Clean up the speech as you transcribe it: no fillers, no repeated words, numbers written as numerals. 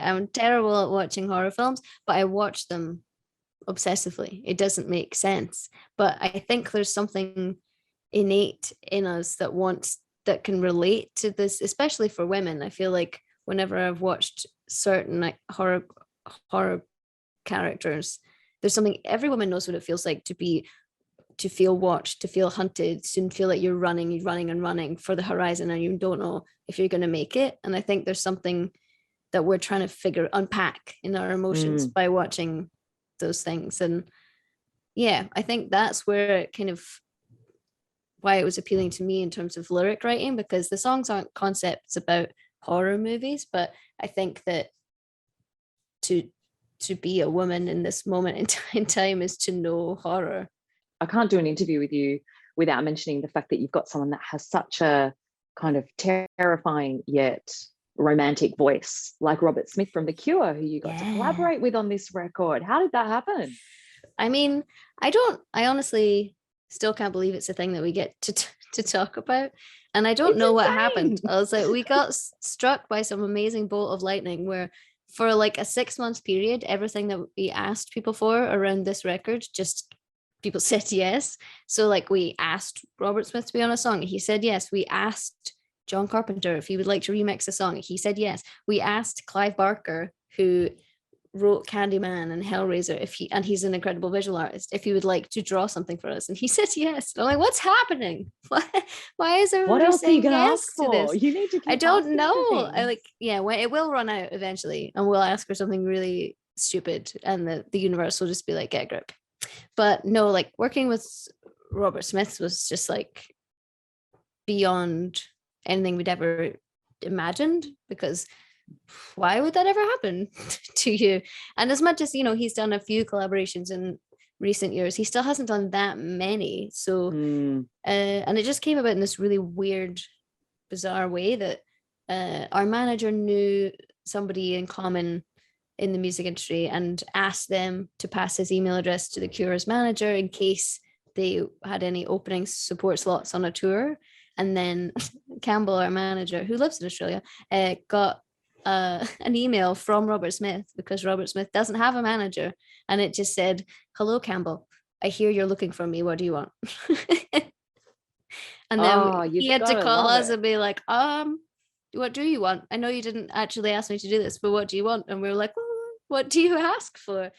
I'm terrible at watching horror films, but I watch them obsessively. It doesn't make sense. But I think there's something innate in us that can relate to this, especially for women. I feel like whenever I've watched certain like horror characters, there's something, every woman knows what it feels like to feel watched, to feel hunted, to feel like you're running and running for the horizon and you don't know if you're going to make it. And I think there's something that we're trying to unpack in our emotions by watching those things. And yeah, I think that's where it kind of, why it was appealing to me in terms of lyric writing, because the songs aren't concepts about horror movies, but I think that to be a woman in this moment in time is to know horror. I can't do an interview with you without mentioning the fact that you've got someone that has such a kind of terrifying yet romantic voice, like Robert Smith from The Cure, who you got to collaborate with on this record. How did that happen? I mean, I honestly still can't believe it's a thing that we get to talk about. And I don't know what happened. I was like, we got struck by some amazing bolt of lightning where for like a 6 month period, everything that we asked people for around this record, just people said yes. So like we asked Robert Smith to be on a song. He said yes. We asked John Carpenter if he would like to remix a song. He said yes. We asked Clive Barker, who wrote Candyman and Hellraiser, and he's an incredible visual artist, if he would like to draw something for us, and he said yes. And I'm like, what's happening? Why is everybody what else saying are you yes ask to for? this? You need to keep I don't know. It will run out eventually, and we'll ask for something really stupid, and the universe will just be like, get a grip. But no, like working with Robert Smith was just like beyond anything we'd ever imagined, because why would that ever happen to you? And as much as, he's done a few collaborations in recent years, he still hasn't done that many. So, and it just came about in this really weird, bizarre way that our manager knew somebody in common in the music industry and asked them to pass his email address to the Cure's manager in case they had any opening support slots on a tour. And then Campbell, our manager, who lives in Australia, got an email from Robert Smith, because Robert Smith doesn't have a manager, and it just said, "Hello, Campbell. I hear you're looking for me. What do you want?" And then he had to call us and be like, "What do you want? I know you didn't actually ask me to do this, but what do you want?" And we were like, "What do you ask for?"